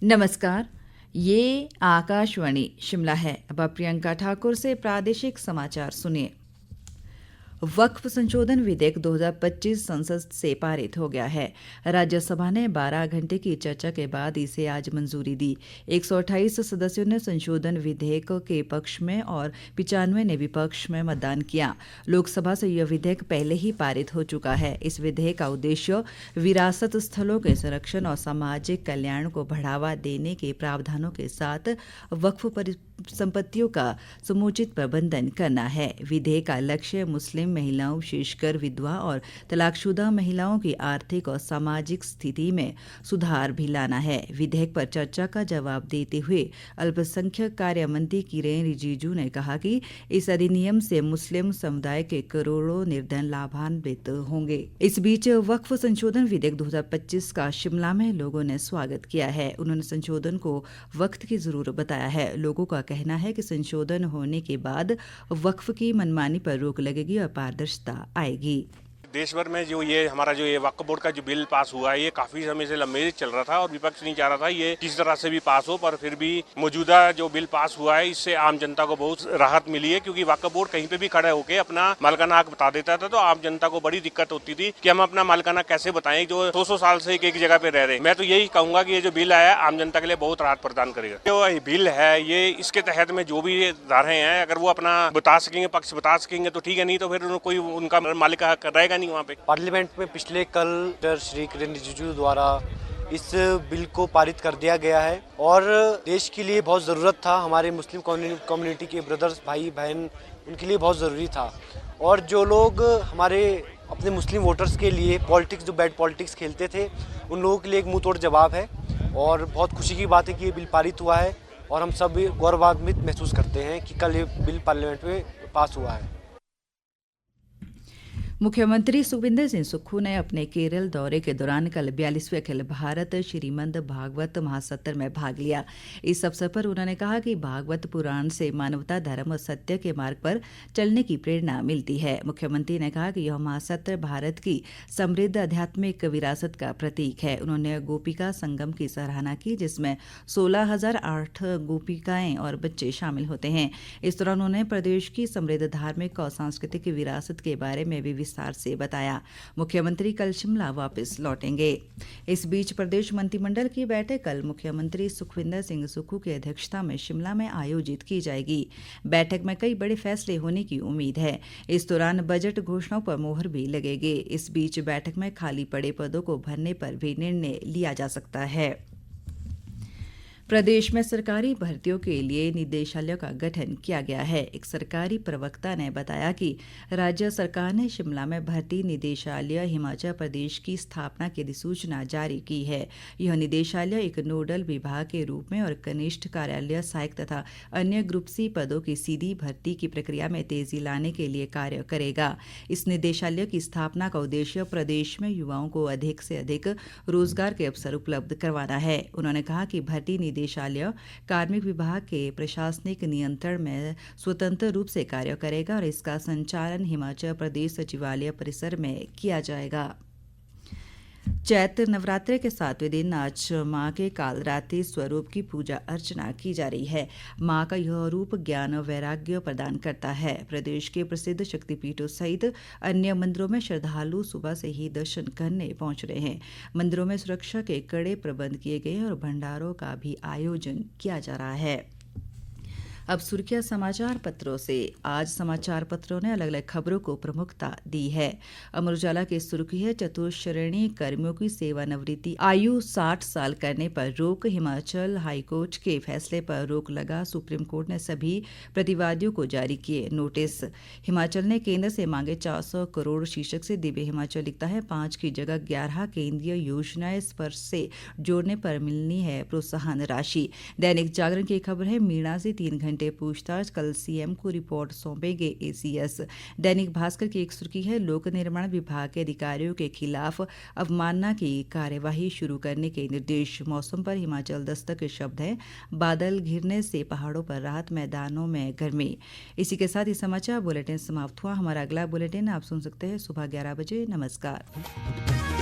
नमस्कार। ये आकाशवाणी शिमला है। अब आप प्रियंका ठाकुर से प्रादेशिक समाचार सुनिए। वक्फ संशोधन विधेयक 2025 संसद से पारित हो गया है। राज्यसभा ने 12 घंटे की चर्चा के बाद इसे आज मंजूरी दी। 128 सदस्यों ने संशोधन विधेयक के पक्ष में और 95 ने विपक्ष में मतदान किया। लोकसभा से यह विधेयक पहले ही पारित हो चुका है। इस विधेयक का उद्देश्य विरासत स्थलों के संरक्षण और सामाजिक कल्याण को बढ़ावा देने के प्रावधानों के साथ वक्फ संपत्तियों का समुचित प्रबंधन करना है। विधेयक का लक्ष्य मुस्लिम महिलाओं, विशेषकर विधवा और तलाकशुदा महिलाओं की आर्थिक और सामाजिक स्थिति में सुधार भी लाना है। विधेयक पर चर्चा का जवाब देते हुए अल्पसंख्यक कार्य मंत्री किरेन रिजिजू ने कहा कि इस अधिनियम से मुस्लिम समुदाय के करोड़ों निर्धन लाभान्वित होंगे। इस बीच वक्फ संशोधन विधेयक 2025 का शिमला में लोगों ने स्वागत किया है। उन्होंने संशोधन को वक्त की जरूरत बताया है। लोगों का कहना है कि संशोधन होने के बाद वक्फ की मनमानी पर रोक लगेगी और पारदर्शिता आएगी। देश भर में जो ये हमारा जो ये वक्फ बोर्ड का जो बिल पास हुआ है, ये काफी समय से लंबे चल रहा था और विपक्ष नहीं चाह रहा था ये किसी तरह से भी पास हो, पर फिर भी मौजूदा जो बिल पास हुआ है इससे आम जनता को बहुत राहत मिली है, क्योंकि वक्फ बोर्ड कहीं पे भी खड़े होकर अपना मालिकाना हक बता देता था तो आम जनता को बड़ी दिक्कत होती थी कि हम अपना मालिकाना कैसे बताएं जो 200 साल से एक जगह पे रह रहे हैं। मैं तो यही कहूंगा कि ये जो बिल आया आम जनता के लिए बहुत राहत प्रदान करेगा। जो ये बिल है ये इसके तहत में जो भी धाराएं हैं अगर वो अपना बता सकेंगे, पक्ष बता सकेंगे तो ठीक है, नहीं तो फिर कोई उनका मालिक हक रहेगा नहीं वहाँ पे। पार्लियामेंट में पिछले कल श्री किरेन रिजिजू द्वारा इस बिल को पारित कर दिया गया है और देश के लिए बहुत ज़रूरत था। हमारे मुस्लिम कम्युनिटी के ब्रदर्स, भाई बहन, उनके लिए बहुत ज़रूरी था। और जो लोग हमारे अपने मुस्लिम वोटर्स के लिए पॉलिटिक्स, जो बैड पॉलिटिक्स खेलते थे, उन लोगों के लिए एक मुंह तोड़ जवाब है और बहुत खुशी की बात है कि ये बिल पारित हुआ है और हम सब गौरवान्वित महसूस करते हैं कि कल ये बिल पार्लियामेंट में पास हुआ है। मुख्यमंत्री सुखविंदर सिंह सुक्खू ने अपने केरल दौरे के दौरान कल 42वें अखिल भारत श्रीमद् भागवत महासत्र में भाग लिया। इस अवसर पर उन्होंने कहा कि भागवत पुराण से मानवता, धर्म और सत्य के मार्ग पर चलने की प्रेरणा मिलती है। मुख्यमंत्री ने कहा कि यह महासत्र भारत की समृद्ध आध्यात्मिक विरासत का प्रतीक है। उन्होंने गोपिका संगम की सराहना की, जिसमें 16,008 गोपिकाएं और बच्चे शामिल होते हैं। इस दौरान उन्होंने प्रदेश की समृद्ध धार्मिक और सांस्कृतिक विरासत के बारे में भी विस्तार से बताया। मुख्यमंत्री कल शिमला वापस लौटेंगे। इस बीच प्रदेश मंत्रिमंडल की बैठक कल मुख्यमंत्री सुखविंदर सिंह सुक्खू की अध्यक्षता में शिमला में आयोजित की जाएगी। बैठक में कई बड़े फैसले होने की उम्मीद है। इस दौरान बजट घोषणाओं पर मोहर भी लगेगी। इस बीच बैठक में खाली पड़े पदों को भरने पर भी निर्णय लिया जा सकता है। प्रदेश में सरकारी भर्तियों के लिए निदेशालय का गठन किया गया है। एक सरकारी प्रवक्ता ने बताया कि राज्य सरकार ने शिमला में भर्ती निदेशालय हिमाचल प्रदेश की स्थापना की अधिसूचना जारी की है। यह निदेशालय एक नोडल विभाग के रूप में और कनिष्ठ कार्यालय, सहायक तथा अन्य ग्रुप सी पदों की सीधी भर्ती की प्रक्रिया में तेजी लाने के लिए कार्य करेगा। इस निदेशालय की स्थापना का उद्देश्य प्रदेश में युवाओं को अधिक से अधिक रोजगार के अवसर उपलब्ध करवाना है। उन्होंने कहा कि भर्ती निदेशालय कार्मिक विभाग के प्रशासनिक नियंत्रण में स्वतंत्र रूप से कार्य करेगा और इसका संचालन हिमाचल प्रदेश सचिवालय परिसर में किया जाएगा। चैत्र नवरात्रे के 7वें दिन आज मां के कालरात्रि स्वरूप की पूजा अर्चना की जा रही है। मां का यह रूप ज्ञान और वैराग्य प्रदान करता है। प्रदेश के प्रसिद्ध शक्तिपीठों सहित अन्य मंदिरों में श्रद्धालु सुबह से ही दर्शन करने पहुंच रहे हैं। मंदिरों में सुरक्षा के कड़े प्रबंध किए गए हैं और भंडारों का भी आयोजन किया जा रहा है। अब सुर्खियां समाचार पत्रों से। आज समाचार पत्रों ने अलग अलग खबरों को प्रमुखता दी है। अमर उजाला की सुर्खी है, चतुश्रेणी कर्मियों की सेवानिवृत्ति आयु 60 साल करने पर रोक। हिमाचल हाईकोर्ट के फैसले पर रोक लगा। सुप्रीम कोर्ट ने सभी प्रतिवादियों को जारी किए नोटिस। हिमाचल ने केंद्र से मांगे 400 करोड़ शीर्षक से दिव्य हिमाचल लिखता है, 5 की जगह 11 केंद्रीय योजनाएं स्पर्श से जोड़ने पर मिलनी है प्रोत्साहन राशि। दैनिक जागरण की खबर है, मीणा से 3 घंटे पूछताछ, कल सीएम को रिपोर्ट सौंपेंगे एसीएस। दैनिक भास्कर की एक सुर्खी है, लोक निर्माण विभाग के अधिकारियों के खिलाफ अवमानना की कार्यवाही शुरू करने के निर्देश। मौसम पर हिमाचल दस्तक के शब्द हैं, बादल घिरने से पहाड़ों पर राहत, मैदानों में गर्मी। इसी के साथ ही समाचार बुलेटिन समाप्त हुआ। हमारा अगला बुलेटिन आप सुन सकते हैं सुबह 11 बजे। नमस्कार।